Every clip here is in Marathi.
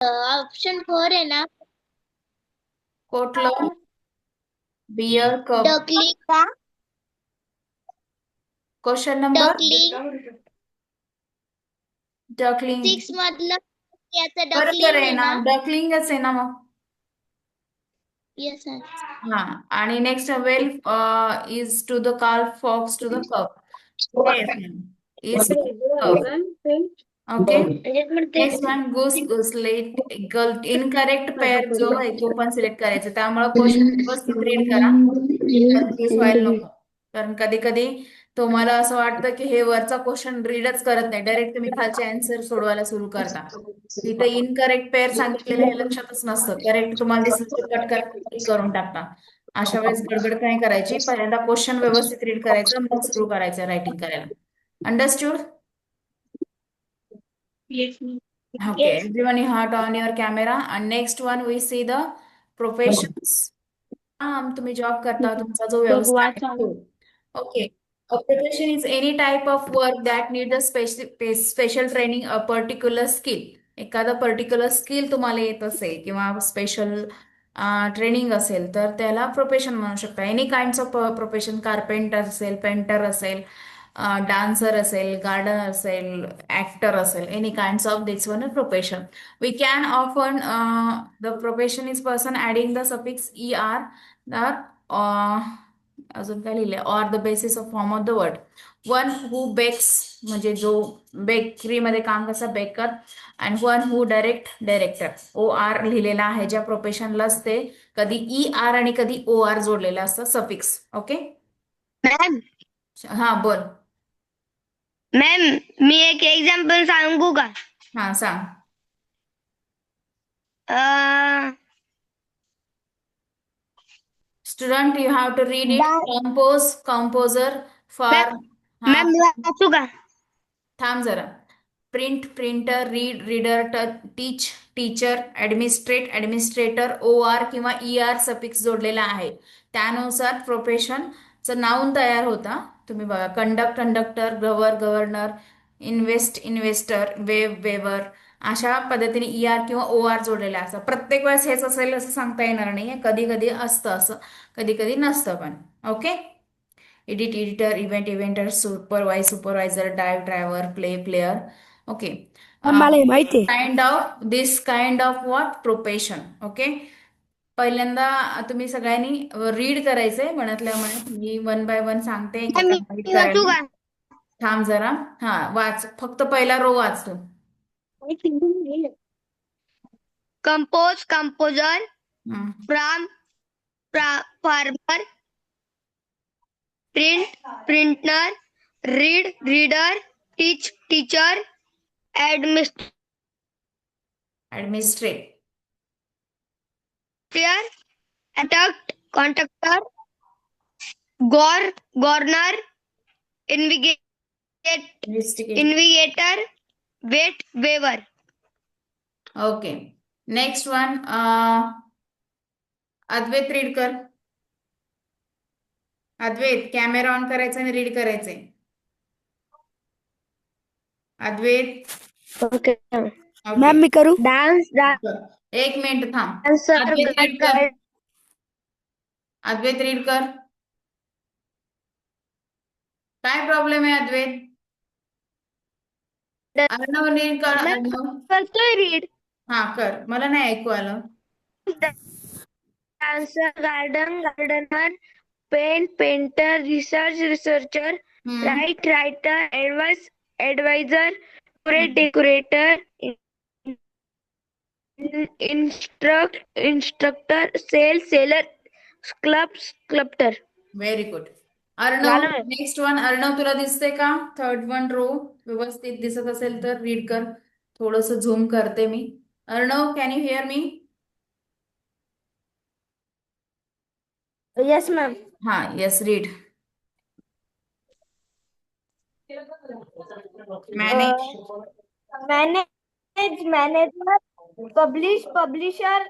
ऑप्शन 4 आहे ना. कुठलं? Bear cup. डकलिंग का? Question number duckling duckling. 6 मधलं याचं बरोबर डकलिंग आहे आहे ना, ना. डकलिंगच आहे ना मग. Yes sir. हा. आणि next well is to the Carl fox to the cup. कुठे आहे? Is cup. Okay. Next one goose gooselet girl. Incorrect pair जो आहे तो पण सिलेक्ट करायचा, त्यामुळे क्वेश्चन व्यवस्थित रीड करा. कन्फ्युज व्हायला नको. कारण कधी कधी तुम्हाला असं वाटतं की हे वरचा क्वेश्चन रीडच करत नाही, डायरेक्ट तुम्ही खालचे आन्सर सोडवायला सुरू करता. तिथे इनकरेक्ट पेअर सांगितलेलं हे लक्षातच नसतं. करेक्ट तुम्हाला दिसलं तर कट करा, click करून टाकता. अशा वेळेस गडबड काय करायची, पहिल्यांदा क्वेश्चन व्यवस्थित रीड करायचं, मग सुरू करायचं रायटिंग करायला. Understood? Okay, yes. everyone, you have to on your camera. And next one, we see the professions. तुम्ही जॉब करता, तुमचा जो व्यवसाय आहे तो. Okay. A profession is any type of work that needs a special training, a particular skill. एखादा पर्टिक्युलर स्किल तुम्हाला येत असेल किंवा स्पेशल ट्रेनिंग असेल तर त्याला प्रोफेशन म्हणू शकता. Any kind of profession, carpenter असेल, पेंटर असेल, डान्सर असेल, गार्डन असेल, ऍक्टर असेल, any kind of this one profession. We can often the profession is person adding the suffix er, the अजून काय लिहिलंय, or the basis of form of the word. One who bakes म्हणजे जो बेकरीमध्ये काम कसं baker. And one who director. O R लिहिलेला आहे ज्या प्रोफेशनलाच ते कधी ई आर आणि कधी ओ आर जोडलेलं असतं सफिक्स. ओके. मॅम. हा बोल. मॅम, मी एक एक्झाम्पल सांगू का? हा सांग. Student you have to read it. Composer for. हा मॅम वाचू का? थांब जरा. Print, printer, read, reader, teach, teacher, administrator, O R किंवा ई आर सफिक्स जोडलेला आहे. त्यानुसार प्रोफेशनचं नाऊन तयार होता. तुम्ही बघा, कंडक्टर, गव्हर्नर, इन्व्हेस्टर, वेवर. अशा पद्धतीने ई आर किंवा ओ आर जोडलेला असतात. प्रत्येक वेळेस हेच असेल असं सांगता येणार नाही, कधी कधी असतं असं, कधी कधी नसतं पण. Okay. Editor, inventor, supervisor, driver, player. Okay. मला हे माहिती आहे. Kind of what profession. Okay. पहिल्यांदा तुम्ही सगळ्यांनी रीड करायचंय म्हणतल्या म्हणत, मी वन बाय वन सांगते मॅम एकेका रीड मी वाचू करायला. का? थांब जरा. हा वाच, फक्त पहिला रो वाच तू. Composer, hmm. From farmer, printer, reader, teacher, administrator, administrate. Contractor, governor, investigate. Investigator, weaver. Okay. Next one. Advait read कर. अद्वैत कॅमेरा ऑन करायचा आणि रीड करायचंय. अद्वैत. Okay okay. मॅम, मी करू? डान्स एक मिनिट थांब. डान्सर अद्वैत रीड कर. अद्वैत रीड कर. काय प्रॉब्लेम आहे अद्वैत? अर्णव रीड कर. अर्णव. करतोय रीड. हा कर, मला नाही ऐकू आलं. Dancer, gardener, painter, researcher, hmm. Writer, adviser, decorator, instructor, seller, sculptor. Very good. Arnav. झालं. Next one. अर्णव तुला दिसते का? थर्ड वन रो व्यवस्थित दिसत असेल तर रीड कर. थोडस झूम करते मी. Arnav, can you hear me? Yes ma'am. हा yes read. Manage. Manager, publisher,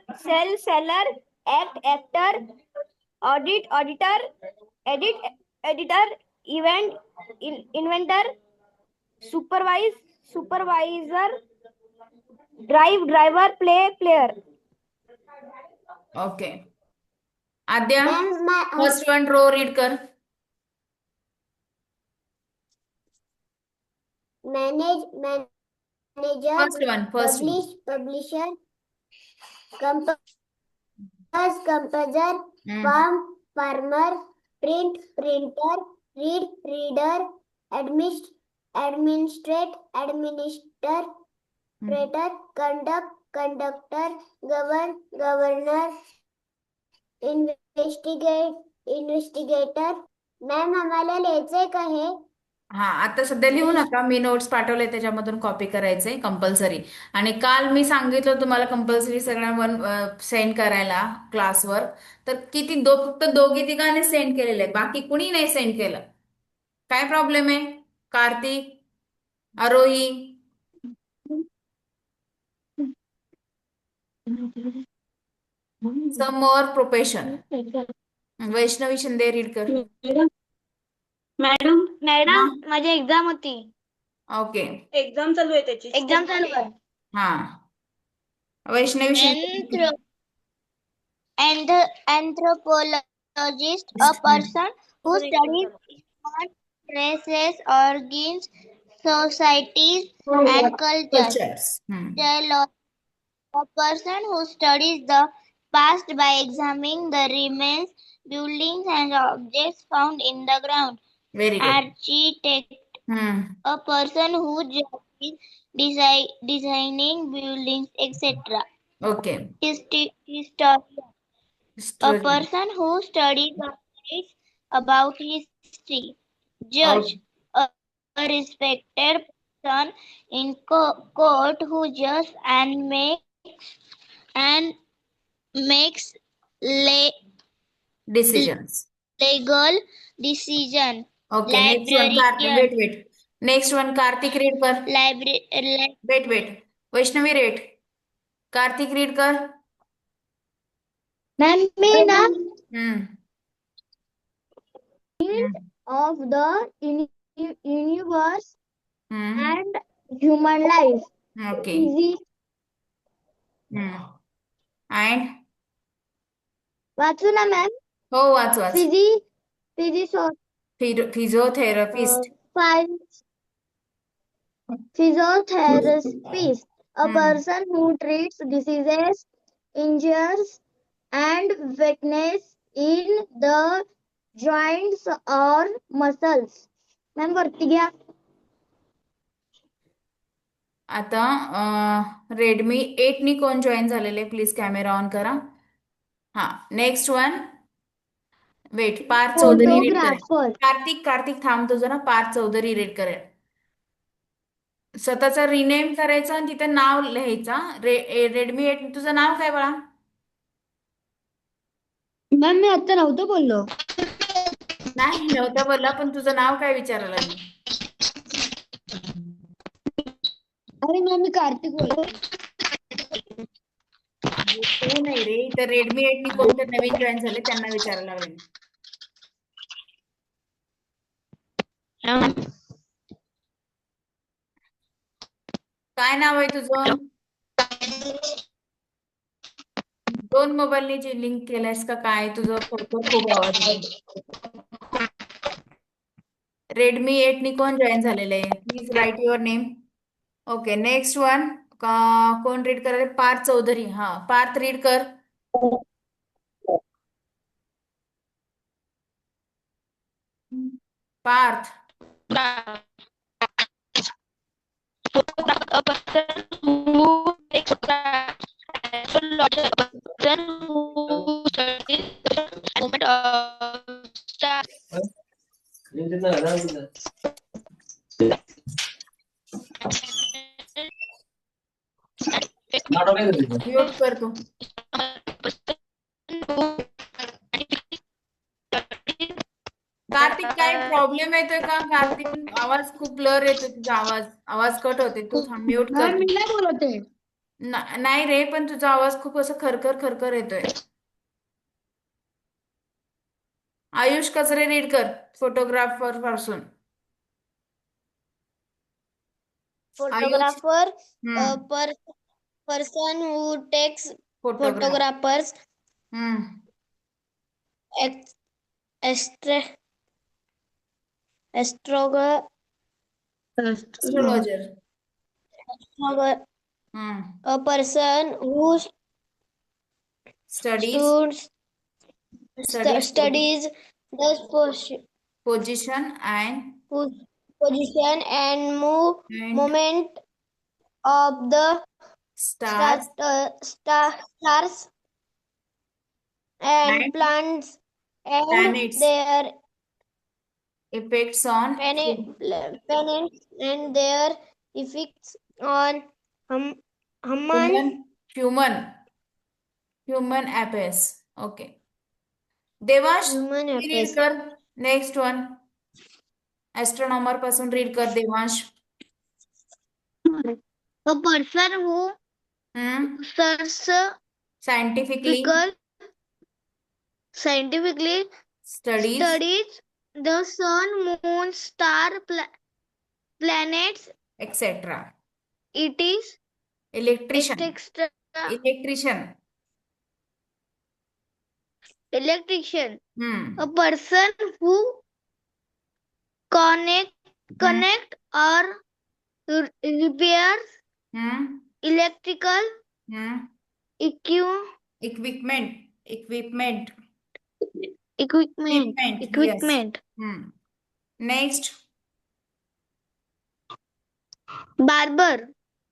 seller, actor, auditor, editor, inventor, supervisor, driver, player. Okay. Aadya, first one row read कर. Manager, first one. Publisher, composer, farmer, printer, reader, administrator, conductor, governor, investigator. Ma'am आम्हाला लिहायचंय का हे? हा, आता सध्या लिहू नका. मी नोट्स पाठवले त्याच्यामधून कॉपी करायचंय कंपल्सरी. आणि काल मी सांगितलं तुम्हाला कंपल्सरी सगळ्यांवर सेंड करायला क्लासवर. तर किती फक्त दोघी तिघांनी सेंड केलेलं आहे, बाकी कुणी नाही सेंड केलं. काय प्रॉब्लेम आहे? कार्तिक, आरोही, सम मोर प्रोफेशन. वैष्णवी शिंदे रीड कर. मॅडम हा, माझी एक्झाम होती. ओके. एक्झाम चालू आहे त्याची. एक्झाम चालू आहे. हा, Vaishnavi Shinde. And anthropologist, a person who studies human races, origins, societies, and cultures. Cultures. Geologist, a person who studies the past by examining the remains, buildings, and objects found in the ground. Very good. Architect, a person whose job is designing buildings, etc. Okay. Historian, a person who studies or writes about history. Judge, a respected person in court who judges and makes decisions. legal decision. Okay. Next one Kartik. Wait. Next one Kartik read कर. Wait. Vaishnavi read. Kartik read कर. Ma'am, हम्म. of the universe हम्म. and human life. Okay. Physics. And वाचू ना मॅम? हो, वाच. Physiotherapist. Physiotherapist, a person who treats diseases, injuries, and weakness in the joints or muscles. Ma'am वरती घ्या. आता रेडमी 8 नी कोण जॉईन झालेले प्लीज कॅमेरा ऑन करा. हा, next one. Wait. Parth Chaudhari read करेल. कार्तिक थांब, तुझं ना पार्थ चौधरी रीड करेल. स्वतःचा रिनेम करायचा आणि तिथे नाव लिहायचा. रेडमी 8. तुझं नाव काय बाळा? मॅम मी आता नव्हतं बोललो. नाही नव्हता बोलला, पण तुझं नाव काय विचारायला मी? अरे मॅम मी कार्तिक बोलतो. ते नाही रे, तर रेडमी 8 नी कोणते नवीन जॉईन झाले त्यांना विचारायला लागले. काय नाव आहे तुझं? 2 मोबाईलनी लिंक केलंयस का काय? तुझं खूप आवाज येतो. रेडमी 8 नी कोण जॉईन झालेलं आहे? Please write your name. Okay. Next one. कोण रीड करेल? पार्थ चौधरी. हा, पार्थ रीड कर. Parth. A person who takes astrologer, a person who studies the movement of stars. Mute कर तू. कार्तिक काय प्रॉब्लेम येतोय का? कार्तिक आवाज खूप ब्लर येतोय तुझा. आवाज कट होते. तू म्यूट कर. मी नाही बोलते. नाही रे, पण तुझा आवाज खूप असं खरखर येतोय. आयुष कचरे रीड कर. फोटोग्राफर पासून. Photographer, person who takes photograph. photographers, ex- astra- astrologer, astrologer. a person who studies studies the position and position and movement of the stars stars and and plants and planets their effects on planets and their effects on human affairs. Okay. Devansh human read affairs. कर. नेक्स्ट वन एस्ट्रोनॉमर पासून रीड कर Devansh. A person who searches scientifically studies the sun, moon, star, planets, etc. It is electrician. Electrician. A person who connect or repairs electrical equipment. Yes. Next. Barber.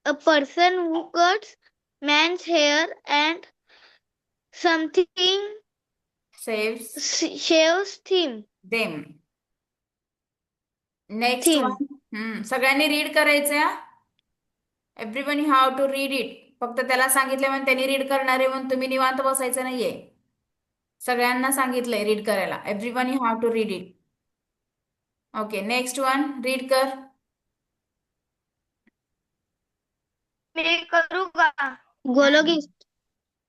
A person who cuts man's hair and something shaves them. Next one. सगळ्यांनी रीड करायचं. Everyone you have to read it. फक्त त्याला सांगितलं म्हणून त्यांनी रीड करणार आहे म्हणून तुम्ही निवांत बसायचं नाहीये. सगळ्यांना सांगितलंय रीड करायला. Everyone you have to read it. Okay. Next one read कर. मी करू का? गोलोगिस्ट.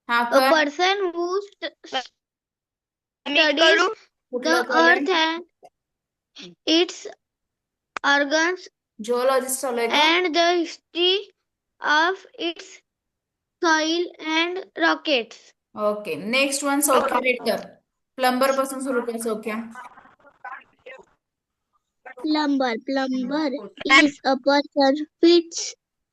हा A कर. person who studies the earth and its organs Zoologist and the history of its soil and rockets. Okay. Next one Saukhya read कर. प्लंबर पासून सुरू कर Saukhya. Plumber is a person fits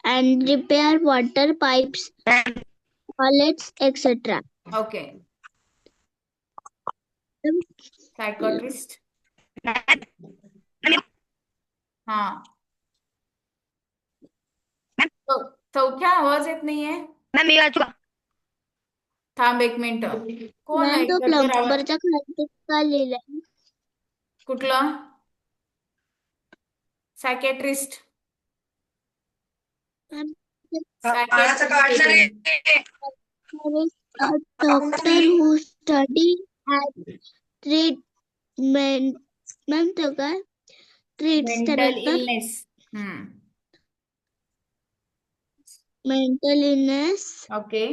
and repair water pipes, toilets, etc. Okay. Psychiatrist. हा. सौख्या आवाज येत नाहीये. थांब एक मिनिट. कोण आहे? प्लंबरच्या खाली का लिहिलंय? कुठलं? Psychiatrist. A doctor who studies and treats mental illness. Mental illness. Okay.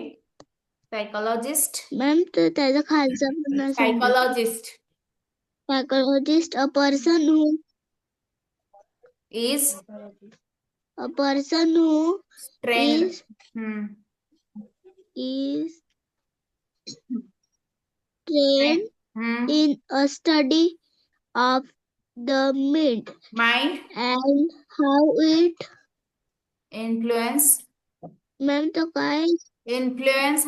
Psychologist. Ma'am तर त्याचा खालचा पण psychologist. Psychologist, a person who is trained. is trained in a study of the mind and how it influence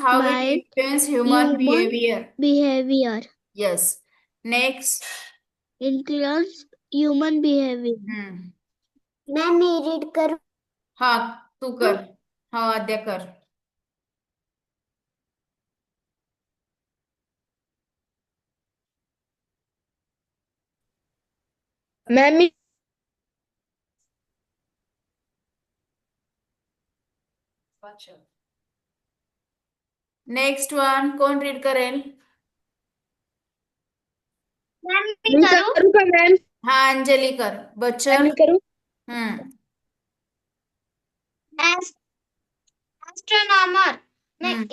how it influence human behavior. Yes. Next. Influence human behavior. मैं रीड करूं? हाँ तू कर. हाँ आद्या कर. मैम नेक्स्ट वन कोण रीड करेल? करू का मैम? हाँ अंजलि कर. बच्चन करू? Astronomer,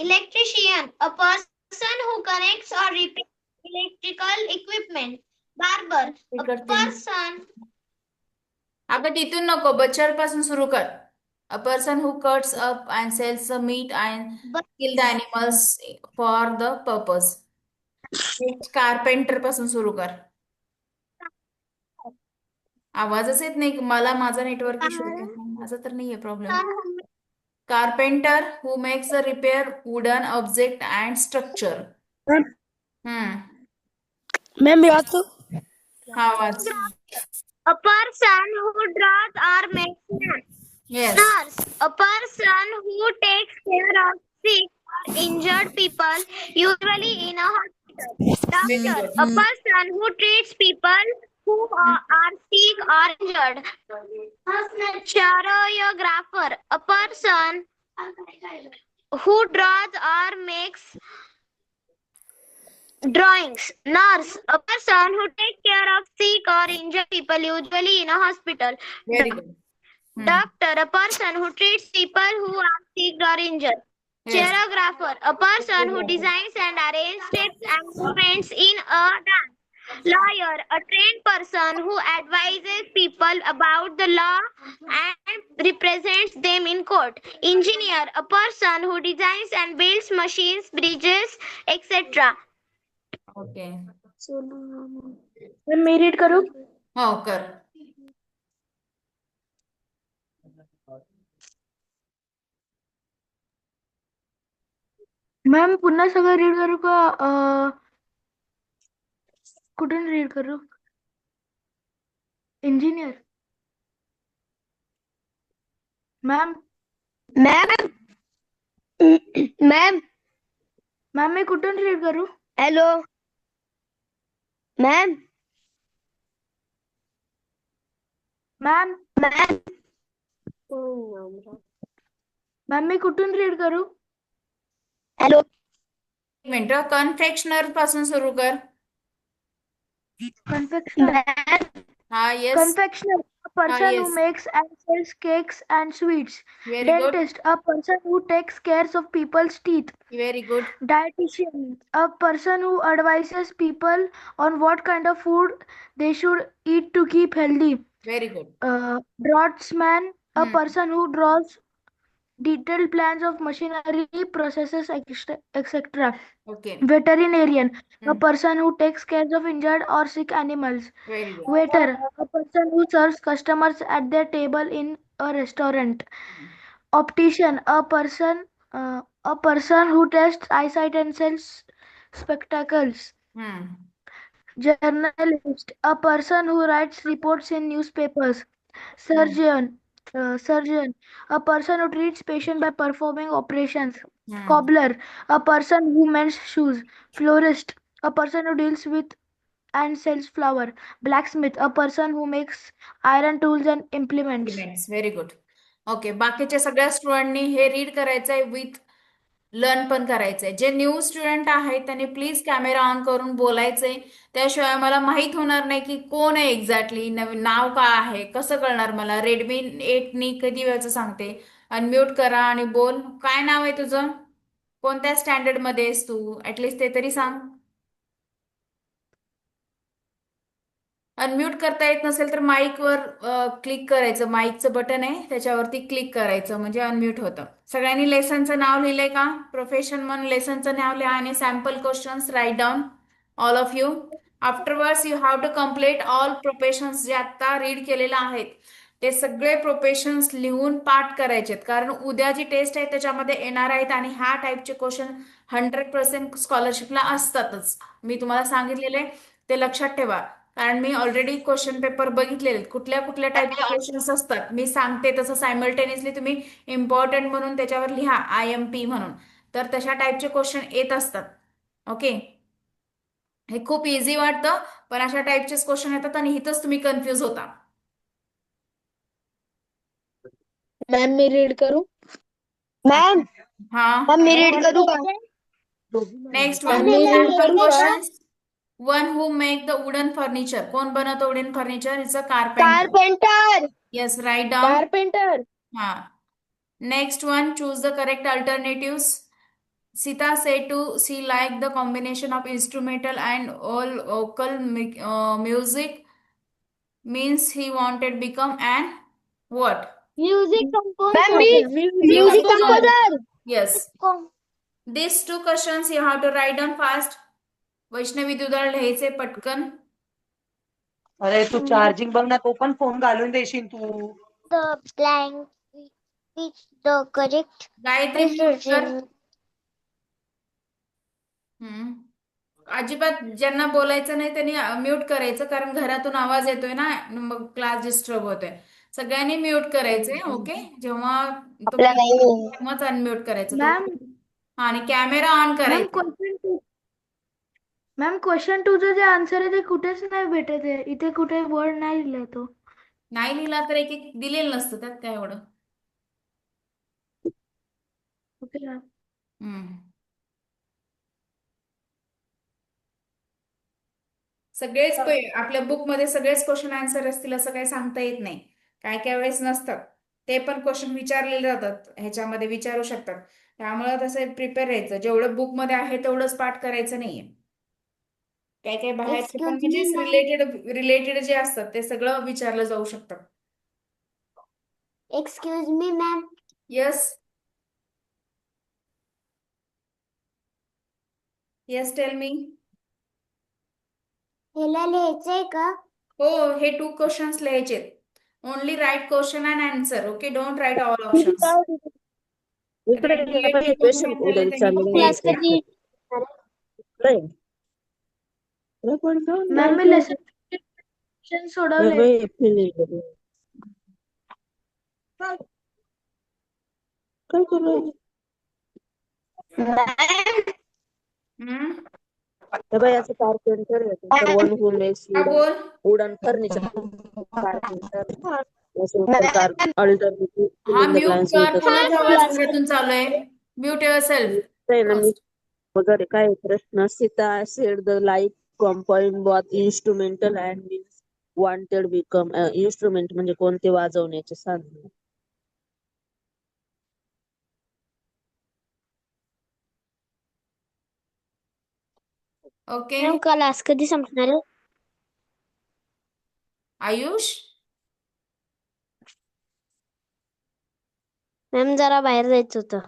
electrician, a person who connects or repairs electrical equipment. Barber, a person. अगं तिथून नको, बच्चर पासून सुरू कर. A person who cuts up and sells the meat and But kill the animals for the purpose. Next carpenter पासून सुरू कर. आवाजच येत नाही. मला माझा नेटवर्क इश्यू आहे का? माझा तर नाहीये problem. Carpenter who makes the repair wooden object and structure. Ma'am याद तो हा आवाज. a person who draws or makes maps. Yes. Nurse, a person who takes care of sick or injured people, usually in a hospital. Very Doctor, good. a person who treats people who are sick or injured. Choreographer, a person who draws or makes drawings. Nurse, a person who takes care of sick or injured people, usually in a hospital. Very good. Doctor, a person who treats people who are sick or injured. Yes. Choreographer, a person who designs and arranges steps and movements in a dance. Lawyer, a trained person who advises people about the law and represents them in court. Engineer, a person who designs and builds machines, bridges, etc. Okay. Ma'am मैं रीड करूँ. हो कर. मैम पुन्हा सगळं रीड करू का कुठून रीड करू. Engineer. Ma'am ma'am ma'am ma'am मैं कुठून रीड करू. Hello ma'am ma'am ma'am ma'am मैं कुठून रीड करू. हेलो एक मिनिट. कन्फेक्शनर पासून सुरू कर. कन्फेक्शनर. मैम हा. Yes. Confectioner, a person who yes. makes and sells cakes and sweets. Very good. Dentist, a person who takes care of people's teeth. Very good. Dietitian, a person who advises people on what kind of food they should eat to keep healthy. Very good. Draughtsman, a Hmm. person who draws detailed plans of machinery, processes, etc. Okay. Veterinarian, a Hmm. person who takes care of injured or sick animals. Very good. Waiter, a person who serves customers at their table in a restaurant. Optician, a person who tests eyesight and sells spectacles. Hmm. Journalist, a person who writes reports in newspapers. Surgeon, a person who treats patient by performing operations. Hmm. Cobbler, a person who mends shoes. Florist, a person who deals with and sells flour. Blacksmith, a person who makes iron tools and implements. Very good. Okay. बाकीच्या सगळ्या स्टुडंटनी हे रीड करायचंय विथ लर्न पण करायचंय. जे न्यू स्टुडंट आहेत त्यांनी प्लीज कॅमेरा ऑन करून बोलायचंय. त्याशिवाय मला माहित होणार नाही की कोण आहे एक्झॅक्टली, नाव काय आहे, कसं कळणार मला. रेडमी 8नी कधी वेळचं सांगते. अनम्यूट करा आणि बोल. काय नाव आहे तुझं? कोणत्या स्टँडर्ड मध्ये आहेस तू? ऍटलिस्ट ते तरी सांग. अनम्यूट करता येत नसेल तर माईकवर क्लिक करायचं. माईकचं बटन आहे त्याच्यावरती क्लिक करायचं म्हणजे अनम्यूट होतं. सगळ्यांनी लेसनचं नाव लिहिलंय का? प्रोफेशन म्हणून लेसनचं नाव लिहा आणि sample questions write down all of you. Afterwards you have to complete all professions जे आता रीड केलेलं आहेत ते सगळे प्रोफेशन्स लिहून पाठ करायचे आहेत. कारण उद्या जी टेस्ट आहे त्याच्यामध्ये येणार आहेत आणि ह्या टाईपचे क्वेश्चन 100% स्कॉलरशिपला असतातच. मी तुम्हाला सांगितलेले ते लक्षात ठेवा. कारण मी ऑलरेडी क्वेश्चन पेपर बघितलेले. कुठल्या कुठल्या टाईपचे क्वेश्चन्स असतात मी सांगते तसं सायमल्टेनियसली तुम्ही इम्पॉर्टंट म्हणून त्याच्यावर लिहा IMP म्हणून. तर तशा टाईपचे क्वेश्चन येत असतात. ओके. हे खूप इझी वाटतं पण अशा टाईपचेच क्वेश्चन येतात आणि इथंच तुम्ही कन्फ्युज होता. मैम मैं रीड करूं. मैम हा. मैम मैं रीड करूँ नेक्स्ट मैम वन. मैं रीड सॅम्पल करूं का. Questions. One who make the wooden furniture. कोण बनवतं wooden furniture? Is a carpenter. Carpenter yes. Write down. Carpenter. हा. Next one, choose the correct alternatives. Sita said to she liked the combination of instrumental and all vocal music means he wanted become an what? Music Ma'am, music composer. Yes. These two questions you have to write down fast. Vaishnavi दुधाळ लिहायचे पटकन. अरे तू चार्जिंग बघ ना, तो पण फोन घालून देशील तू. The blank is the correct Gayatri mute कर. precision. अजिबात ज्यांना बोलायचं नाही त्यांनी म्यूट करायचं, कारण घरातून आवाज येतोय ना, मग क्लास डिस्टर्ब होतोय. सगळ्यांनी म्यूट करायचे. ओके, जेव्हा तेव्हाच अनम्यूट करायचं. मॅम आणि कॅमेरा ऑन मॅम करायचा. क्वेश्चन 2चं जे आन्सर आहे ते कुठेच नाही भेटत आहे. इथे कुठे वर्ड नाही लिहिलाय तो. नाही लिहिला तर एक एक दिलेलं नसतं, त्यात काय एवढं. Okay ma'am. सगळेच आपल्या बुक मध्ये सगळेच क्वेश्चन आन्सर असतील असं काही सांगता येत नाही. काय काय वेळेस नसतात. ते पण क्वेश्चन विचारलेले जातात, ह्याच्यामध्ये विचारू शकतात. त्यामुळे तसं प्रिपेअर राहायचं. जेवढं बुक मध्ये आहे तेवढंच पाठ करायचं नाहीये. काय काय बाहेरचे पण म्हणजे रिलेटेड जे असतात ते सगळं विचारलं जाऊ शकतं. Excuse me, ma'am. Yes yes tell me. ह्याला लिहायचंय का? हो, हे 2 क्वेश्चन्स लिहायचे. Only write question and answer. Okay, don't write all options. इकडे क्वेश्चन उद्या विचारलेलं क्लास आहे. कधी? मॅम मी लेसन सोडवले. काय करू याचं कारपेंटर आहे. वन हू मेक्स बोल. Wooden furniture carpenter. अल्टरनेटिव्ह हा in the म्यूट client's कर. interest. कोणाचा आवाज घरातून चालू आहे? Mute your self. वगैरे काय प्रश्न. Sita said the like compound both instrumental and means wanted become instrument म्हणजे कोणते वाजवण्याचे साधन. ओके मॅम क्लास कधी संपणार आहे? आयुष, मॅम जरा बाहेर जायचं होतं.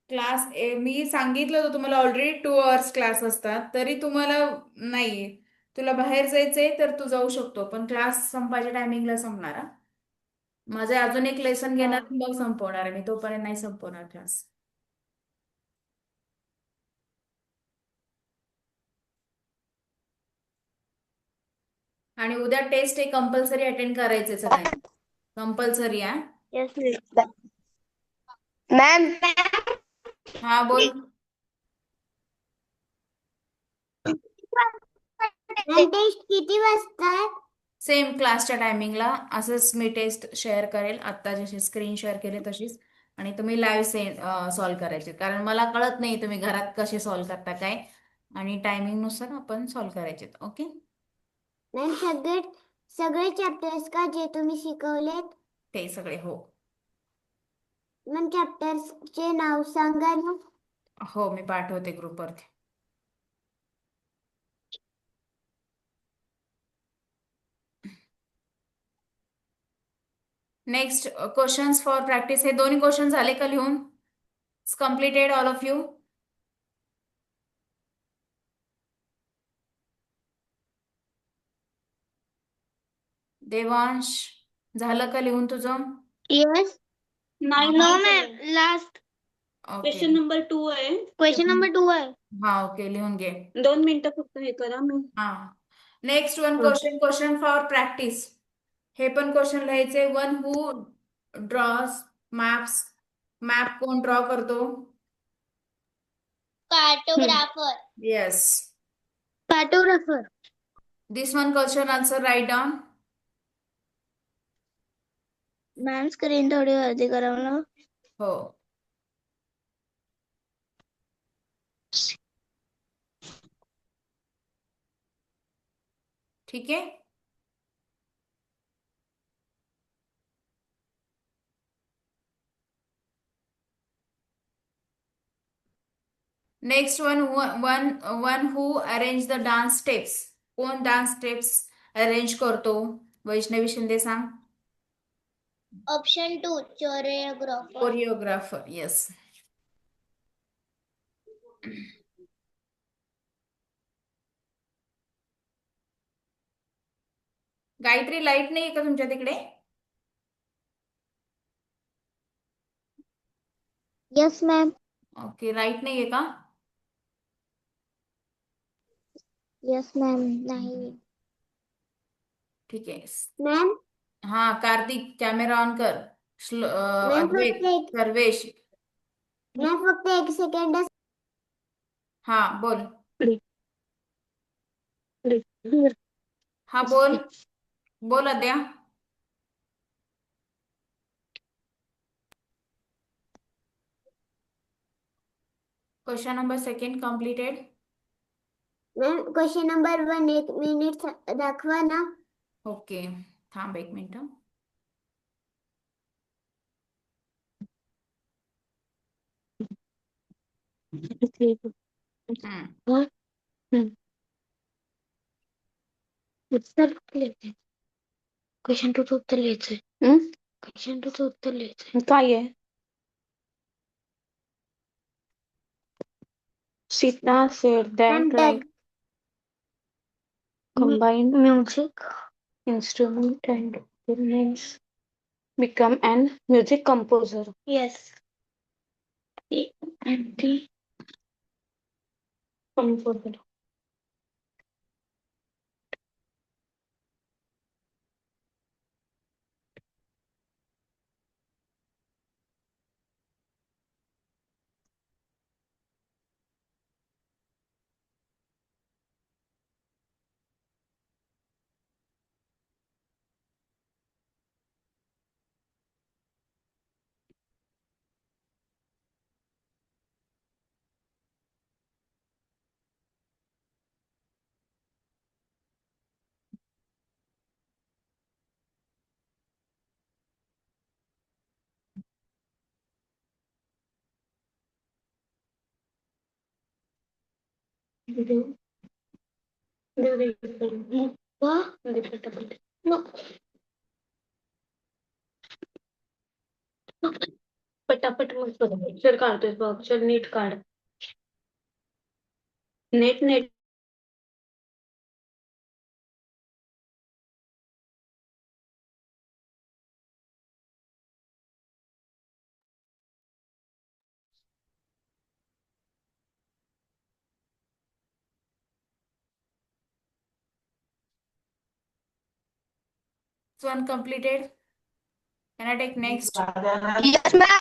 क्लास मी सांगितलं होतं तुम्हाला ऑलरेडी 2 आवर्स क्लास असतात, तरी तुम्हाला नाही. तुला बाहेर जायचंय तर तू जाऊ शकतो, पण क्लास संपायच्या टायमिंगला संपणार. माझे अजून एक लेसन घेणार मग संपवणार आहे मी, तोपर्यंत नाही संपवणार क्लास. आणि उद्या टेस्ट हे कंपल्सरी अटेंड करायचे सगळ्यांनी. कंपल्सरी आहे. मॅम हा बोल. टेस्ट किती वाजता? सेम क्लासच्या टायमिंगला असंच मी टेस्ट शेअर करेल, आता जशी स्क्रीन शेअर केली तशीच. आणि तुम्ही लाईव्ह सॉल्व्ह करायचे, कारण मला कळत नाही तुम्ही घरात कसे सॉल्व्ह करता काय, आणि टायमिंग नुसार आपण सॉल्व्ह करायचे. ओके मॅम सगळे चॅप्टर्स का जे तुम्ही शिकवलेत? ते सगळे हो. मॅम चॅप्टर्सचे नाव सांगा ना. हो, मी पाठवते ग्रुपवरती. Next questions for practice. हे दोन्ही क्वेश्चन झाले का लिहून? Completed all of you? Devansh, झालं का लिहून तुझं? यस. नाही no ma'am, last okay. Number 2 आहे. क्वेश्चन नंबर 2 आहे. हा ओके, लिहून घे. 2 मिनिटं फक्त हे करा मी. हा, next one question for practice. हे पण क्वेश्चन लिहायचे. One who draws maps. Map कोण ड्रॉ करतो? Cartographer. Yes. Cartographer. This one question answer write down. Ma'am screen थोडी वरती करा ना. हो. ठीक आहे. Next one who arrange the dance steps. कोण डान्स स्टेप्स अरेंज करतो? वैष्णवी शिंदे सांग. Option 2, choreographer. Choreographer. Yes. गायत्री, लाईट नाही आहे का तुमच्या तिकडे? Yes, ma'am. ओके, लाईट नाही आहे का? Yes, ma'am. नाही. ठीक आहे. Ma'am, हा, कार्तिक कॅमेरा ऑन कर. ma'am अद्वैत, फक्त एक सर्वेश. ma'am फक्त एक सेकंड. हा, बोल. हा, बोल. बोल Aadya. Question number second completed. Ma'am question number 1 एक मिनिट दाखवा ना. ओके, थांब एक मिनिट. उत्तर लिहायचंय. क्वेश्चन 2 चं उत्तर लिहायचंय. क्वेश्चन 2 चं उत्तर लिहायचंय. काय आहे? Sita said Ma'am, that like combined music instrument and instruments become an music composer. Yes anti Composer. पटापट मग अक्षर काढतोय बघ. अक्षर नीट काढ. Net net This one completed. Can I take next? Yes, ma'am.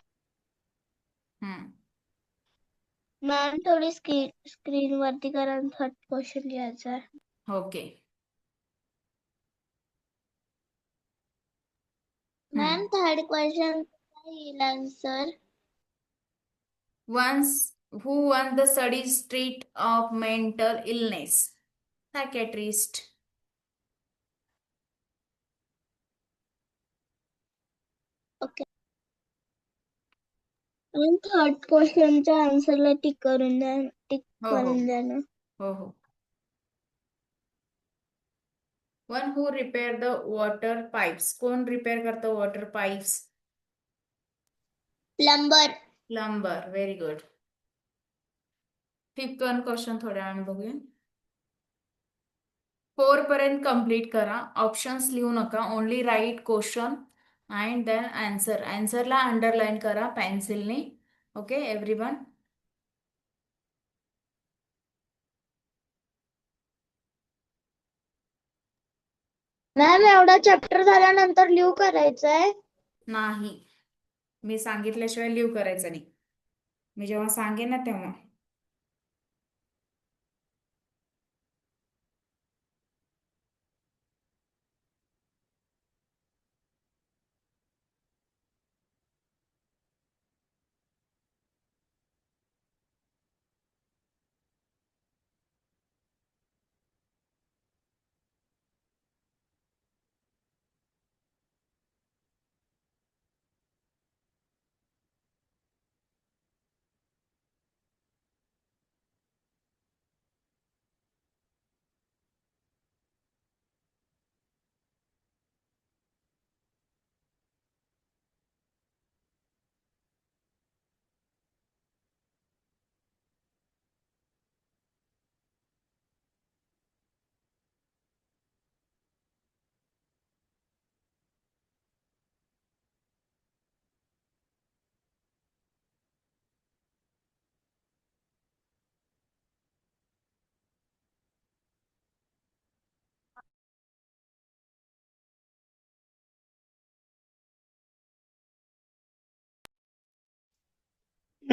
Hmm. Ma'am थोडी स्क्रीन वरती करा. थर्ड क्वेश्चन लिहायचा आहे. Okay. मॅम थर्ड क्वेश्चन येईल answer. Once, who won the study street of mental illness? Psychiatrist. Ma'am third क्वेश्चनच्या आन्सरला टिक करून द्या. टिक हो हो करून द्या ना. हो हो. One who repair the water pipes. कोण रिपेअर करतं water pipes? Plumber. Plumber. Very good. Fifth one question थोड्या वेळाने बघूया. 4 पर्यंत कंप्लीट करा. ऑप्शन्स लिहू नका. Only write question and then answer. आन्सरला अंडरलाईन करा पेन्सिलने. Okay everyone. मॅम एवढा चॅप्टर झाल्यानंतर लिहू करायचंय. नाही, मी सांगितल्याशिवाय लिव्ह करायचं नाही. मी जेव्हा सांगेन ना तेव्हा.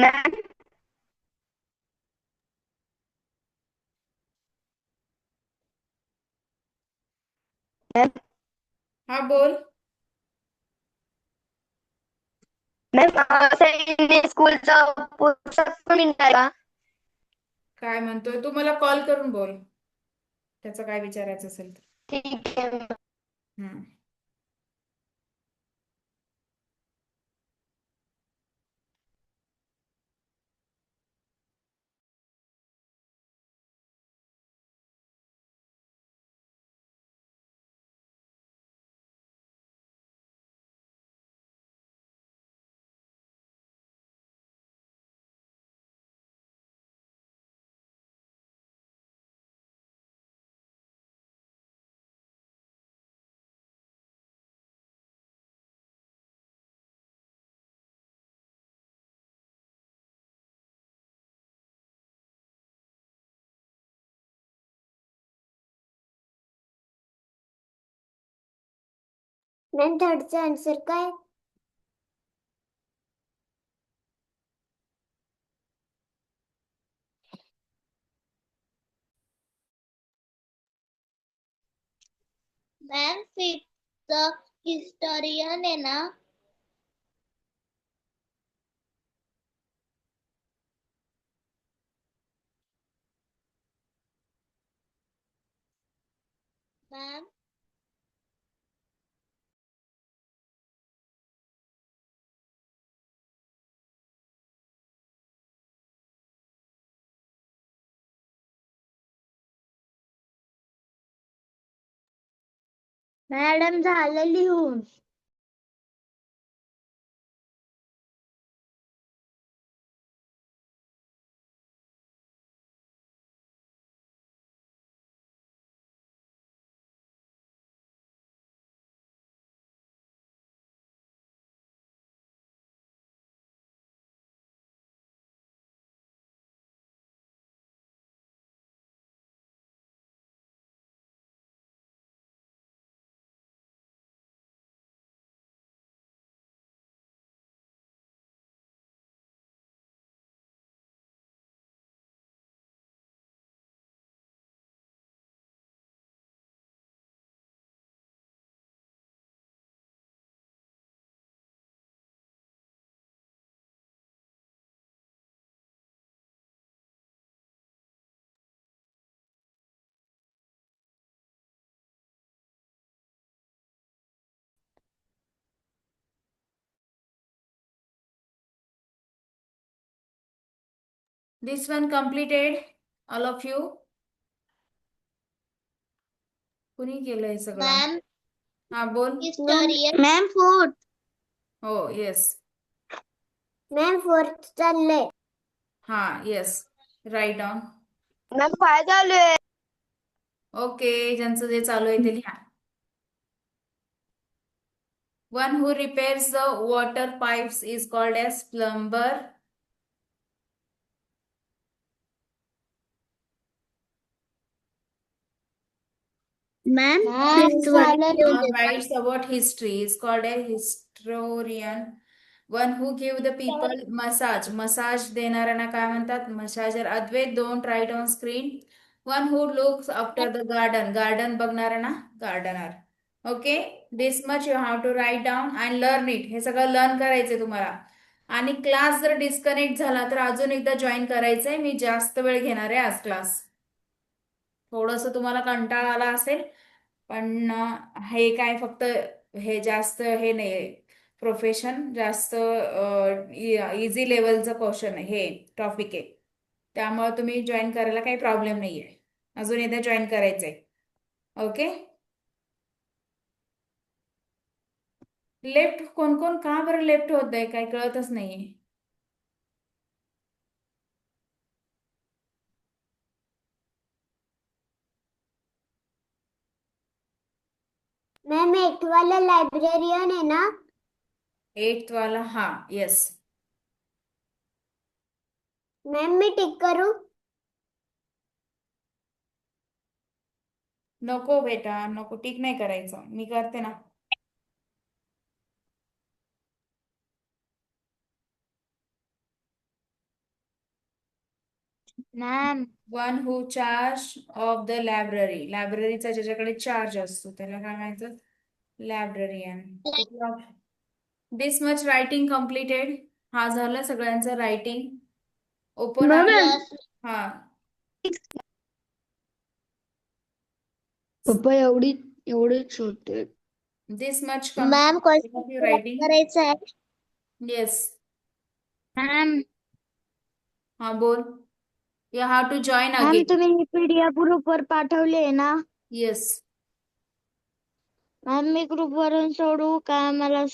मॅम हा बोल. मॅम स्कूलचं पुस्तक मिळणार का? काय म्हणतोय तू? मला कॉल करून बोल. त्याचं काय विचारायचं असेल तर. ठीक आहे मॅम. हम्म. मॅम थर्डचा आन्सर काय? मॅम फिफ्थचा हिस्टोरियन आहे ना? मॅम मॅडम झालं लिहून. This one completed, all of you. कुणी केलं हे सगळं? मॅम हा बोल. हिस्टोरियन. Ma'am fourth. हो येस. मॅम फोर्थ चाललंय. हा येस. Write down. मॅम काय चालू आहे? ओके, ज्यांचं जे चालू आहे ते लिहा. One who repairs the water pipes is called as plumber. Ma'am Writes about history is called a historian. One who give the people massage. Massage देणाऱ्यांना काय म्हणतात? Massager. Advait, don't write on screen. One who looks after the garden. Garden बघणाऱ्यांना gardener. Okay, this much you have to write down and learn it. हे सगळं लर्न करायचंय तुम्हाला. आणि क्लास जर डिस्कनेक्ट झाला तर अजून एकदा जॉईन करायचंय. मी जास्त वेळ घेणार आहे आज क्लास. थोडंसं तुम्हाला कंटाळा आला असेल, पण हे काय फक्त हे जास्त हे नाही, प्रोफेशन जास्त इझी लेवलचं क्वेश्चन आहे, हे टॉपिक आहे. त्यामुळे तुम्ही जॉईन करायला काही प्रॉब्लेम नाहीये. अजून एकदा जॉईन करायचंय. ओके. लेफ्ट कोण कोण का बरं लेफ्ट होत आहे? काही कळतच नाहीये. मॅम एट वाला लायब्रेरियन आहे ना? 8th वाला, हा येस. मॅम मी टिक करू? नको बेटा, नको, टिक नाही करायचं, मी करते ना. Ma'am one who charge of the library. लायब्ररीचा ज्याच्याकडे चार्ज असतो त्याला काय म्हणायचं? Librarian. This much writing completed. हा झालं सगळ्यांचं रायटिंग. ओपन हा पप्पा एवढेच होते. This much ma'am writing. करायचं आहे येस. मॅम. हा बोल. You have to join ma'am again. तुम्ही पीडीएफ ग्रुपवर पाठवले ना येस. मॅम मी ग्रुपवरून सोडवू का मला